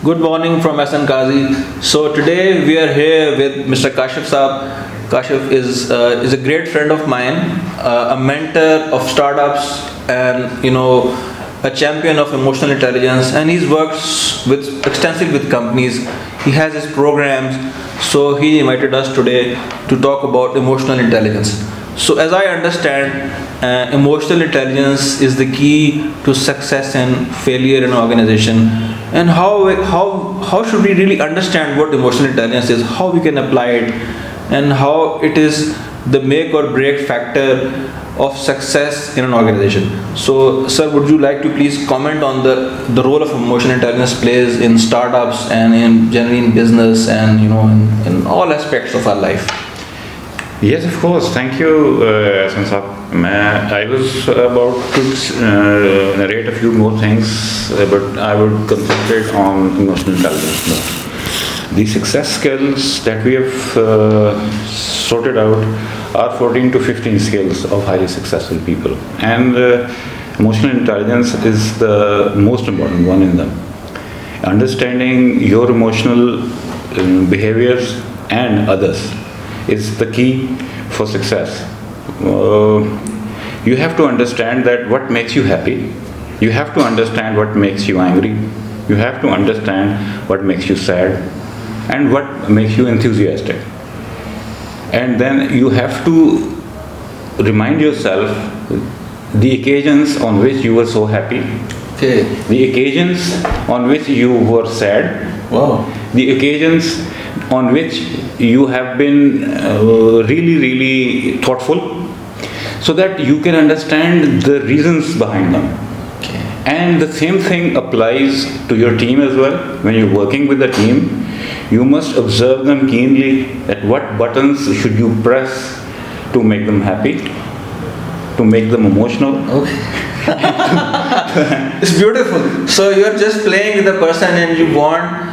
Good morning from SN Kazi. So today we are here with Mr. Kashif Saab. Kashif is a great friend of mine, a mentor of startups, and a champion of emotional intelligence. And he's worked extensively with companies. He has his programs. So he invited us today to talk about emotional intelligence. So as I understand, emotional intelligence is the key to success and failure in an organization. And how should we really understand what emotional intelligence is, how we can apply it, and how it is the make or break factor of success in an organization. So sir, would you like to please comment on the role of emotional intelligence plays in startups and in generally in business and in all aspects of our life? Yes, of course. Thank you, Hasan Saab. I was about to narrate a few more things, but I would concentrate on emotional intelligence now. The success skills that we have sorted out are 14 to 15 skills of highly successful people. And emotional intelligence is the most important one in them. Understanding your emotional behaviors and others is the key for success. You have to understand that what makes you happy. You have to understand what makes you angry. You have to understand what makes you sad and what makes you enthusiastic. And then you have to remind yourself the occasions on which you were so happy. Okay. The occasions on which you were sad. Wow. The occasions on which you have been really thoughtful, so that you can understand the reasons behind them. Okay. And the same thing applies to your team as well. When you're working with a team, you must observe them keenly at what buttons should you press to make them happy, to make them emotional. Okay. It's beautiful. So you're just playing with the person and you want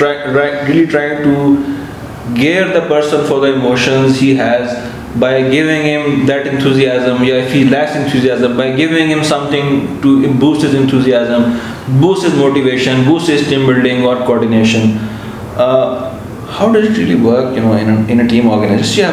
really trying to gear the person for the emotions he has by giving him that enthusiasm. Yeah, if he lacks enthusiasm, by giving him something to boost his enthusiasm, boost his motivation, boost his team building or coordination. How does it really work, in a team organization? Yeah,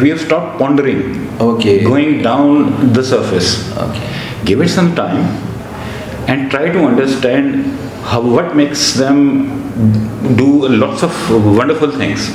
We have stopped pondering, going down the surface. Give it some time and try to understand what makes them do lots of wonderful things.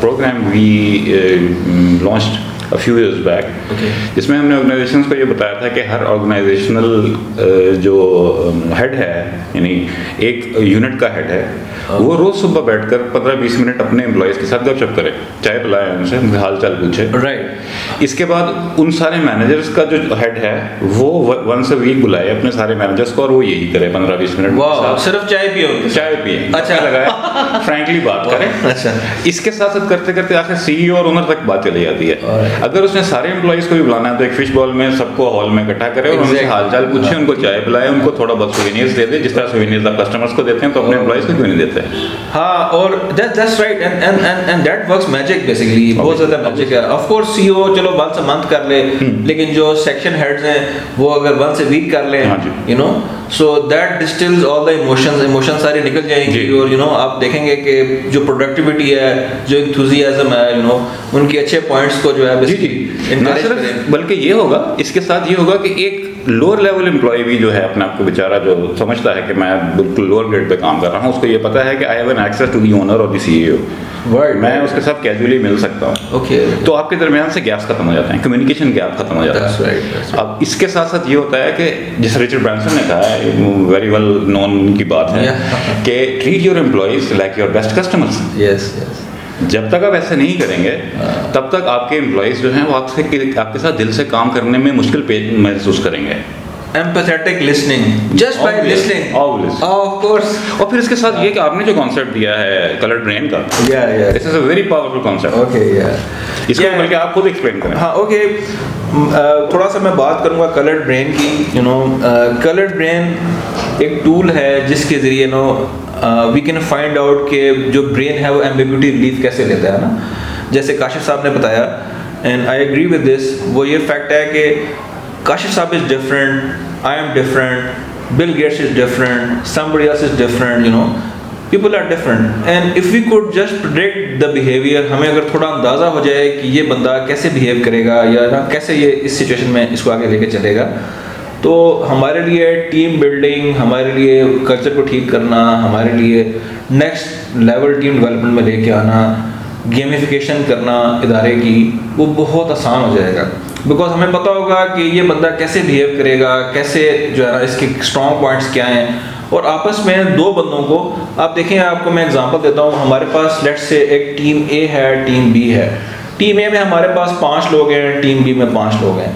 program we launched a few years back, جس میں ہم نے organisations کو یہ بتایا تھا کہ ہر organisational جو ہیڈ ہے, یعنی ایک یونٹ کا ہیڈ ہے, وہ روز صبح بیٹھ کر 15-20 منٹ اپنے امپلائیز کے ساتھ گپ شپ کرے, چائے پلائے, ان سے حال چال پوچھے. اس کے بعد ان سارے مینیجرس کا جو ہیڈ ہے وہ ونس اے ویک بلائے اپنے سارے مینیجرس کو, اور وہ یہی کرے 15-20 منٹ صرف چائے پیے, اچھا لگائے, فرینکلی بات کریں. اس کے ساتھ ساتھ کرتے کرتے آخر سی ای او اور اونر تک بات چلی جاتی ہے. اگر اس نے سارے امپلائیز کو بھی بلانا ہے تو ایک فش بال میں سب کو ہال میں اکٹھا کرے اور ان سے حال چال پوچھے, ان کو چائے پلائے, ان کو تھوڑا بہت سوینیرز دے دے, جس طرح سوینیرز آپ کسٹمرز کو دیتے ہیں تو اپنے امپلائیز کو کیوں نہیں دیتے. ہاں, اور that's right, and that works magic basically, بہت زیادہ میجک ہے. آف کورس سی او چلو ونس اے منتھ کر لے, لیکن جو سیکشن ہیڈز ہیں وہ اگر ونس اے ویک کر لیں, you know, so that distils all the emotions ساری نکل جائیں گی, اور یو نو آپ دیکھیں گے کہ جو پروڈکٹیوٹی ہے, جو انتھوزیازم ہے, یو نو, ان کے اچھے پوائنٹس کو جو ہے انکریج کریں. بلکہ یہ ہوگا, اس کے ساتھ یہ ہوگا کہ ایک لوور لیول امپلائی بھی جو ہے اپنے آپ کو بیچارہ جو سمجھتا ہے کہ میں بالکل لوور گریڈ پہ کام کر رہا ہوں, اس کو یہ پتا ہے کہ I have an access to the owner اور دی سی ای او, میں اس کے ساتھ کیجولی مل سکتا ہوں. تو آپ کے درمیان سے گیپس ختم ہو جاتے ہیں, کمیونیکیشن گیپ ختم ہو جاتا ہے. اب اس کے ساتھ ساتھ یہ ہوتا ہے کہ جیسے رچرڈ برانسن نے کہا ہے, ویری ویل نون کی بات ہے, کہ treat your employees like your best customers. جب تک آپ ایسے نہیں کریں گے تب تک آپ کے امپلائیز جو ہیں وہ آپ کے ساتھ دل سے کام کرنے میں مشکل محسوس کریں گے. empathetic listening, just by listening, of course. اور پھر اس کے ساتھ یہ کہ آپ نے جو کانسیپٹ دیا ہے کلر برین کا, this is a very powerful concept. اس کو بلکہ آپ خود ایکسپلین کریں. ہاں, تھوڑا سا میں بات کروں گا کلرڈ برین کی. یو نو, کلرڈ برین ایک ٹول ہے جس کے ذریعے نو وی کین فائنڈ آؤٹ کہ جو برین ہے وہ ایمبیگوٹی ریلیف کیسے لیتا ہے نا. جیسے کاشف صاحب نے بتایا, and I agree with this, وہ یہ فیکٹ ہے کہ کاشف صاحب is different, I am different, Bill Gates is different, somebody else is different, you know, people are different. And if we could just predict the behavior, ہمیں اگر تھوڑا اندازہ ہو جائے کہ یہ بندہ کیسے بہیو کرے گا یا کیسے یہ اس سچویشن میں اس کو آگے لے کے چلے گا, تو ہمارے لیے ٹیم بلڈنگ, ہمارے لیے کلچر کو ٹھیک کرنا, ہمارے لیے نیکسٹ لیول ٹیم ڈیولپمنٹ میں لے کے آنا, گیمیفیکیشن کرنا ادارے کی, وہ بہت آسان ہو جائے گا. بیکاز ہمیں پتہ ہوگا کہ یہ بندہ کیسے بہیو کرے گا, کیسے جو ہے نا اس کے اسٹرانگ پوائنٹس کیا ہیں, اور آپس میں دو بندوں کو آپ دیکھیں. آپ کو میں ایگزامپل دیتا ہوں, ہمارے پاس لیٹ سے ایک ٹیم اے ہے, ٹیم بی ہے. ٹیم اے میں ہمارے پاس 5 لوگ ہیں, ٹیم بی میں 5 لوگ ہیں.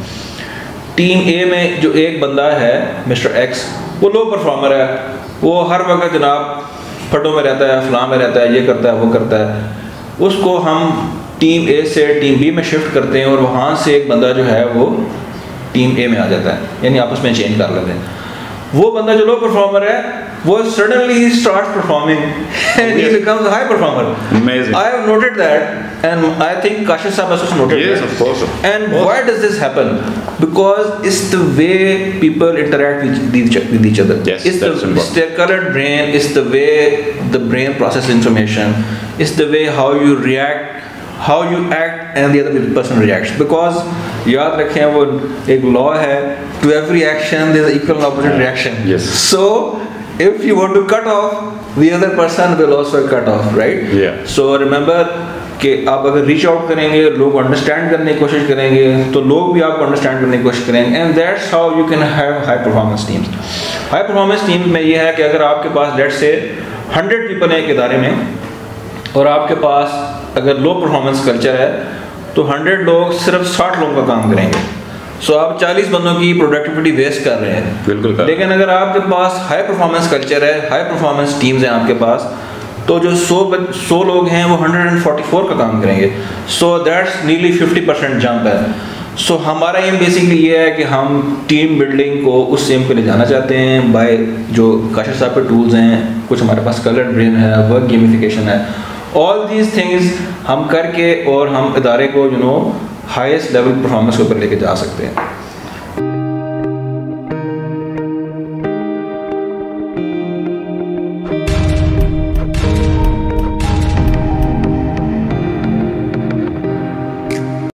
ٹیم اے میں جو ایک بندہ ہے مسٹر ایکس, وہ لو پرفارمر ہے, وہ ہر وقت جناب پھٹوں میں رہتا ہے, فلاں میں رہتا ہے, یہ کرتا ہے, وہ کرتا ہے. اس کو ہم ٹیم اے سے ٹیم بی میں شفٹ کرتے ہیں, اور وہاں سے ایک بندہ جو ہے وہ ٹیم اے میں آ جاتا ہے, یعنی آپس میں چینج کر لیتے ہیں. وہ بندہ جو لو پرفارمر ہے وہ suddenly start performing and he becomes a high performer. Amazing. I have noted that, and I think Kashif Sahab has also noted yes, that. Of course. And why does this happen? Because it's the way people interact with each other. Yes, that's important. It's their colored brain, it's the way the brain processes information, it's the way how you react, how you act and the other person reacts. Because یاد رکھیں وہ ایک لا ہے, to every action there is an equal and opposite reaction. Yes. So if you want to cut off, the other person will also cut off, right? Yeah. So remember کہ آپ اگر reach out کریں گے, لوگ understand کرنے کی کوشش کریں گے, تو لوگ بھی آپ کو انڈرسٹینڈ کرنے کی کوشش کریں گے. And that's how you can have high performance teams. High performance teams میں یہ ہے کہ اگر آپ کے پاس لیٹ سے 100 پیپل ہیں ایک ادارے میں, اور آپ کے پاس اگر لو پرفارمنس کلچر ہے, تو 100 لوگ صرف 60 لوگوں کا کام کریں گے. سو آپ 40 بندوں کی پروڈکٹیوٹی ویسٹ کر رہے ہیں. بالکل. لیکن اگر آپ کے پاس ہائی پرفارمنس کلچر ہے, ہائی پرفارمنس ٹیمز ہیں آپ کے پاس, تو جو 100 لوگ ہیں وہ 144 کا کام کریں گے. سو دیٹس نیرلی 50% جمپ ہے. سو ہمارا ایم بیسکلی یہ ہے کہ ہم ٹیم بلڈنگ کو اس ایم پہ لے جانا چاہتے ہیں بائی جو کاشف صاحب کے ٹولز ہیں, کچھ ہمارے پاس کلر برین ہے, ورک گیمیفیکیشن ہے. آل دیز تھنگز ہم کر کے اور ہم ادارے کو ہائیسٹ لیول پرفارمنس کے اوپر لے کے جا سکتے ہیں.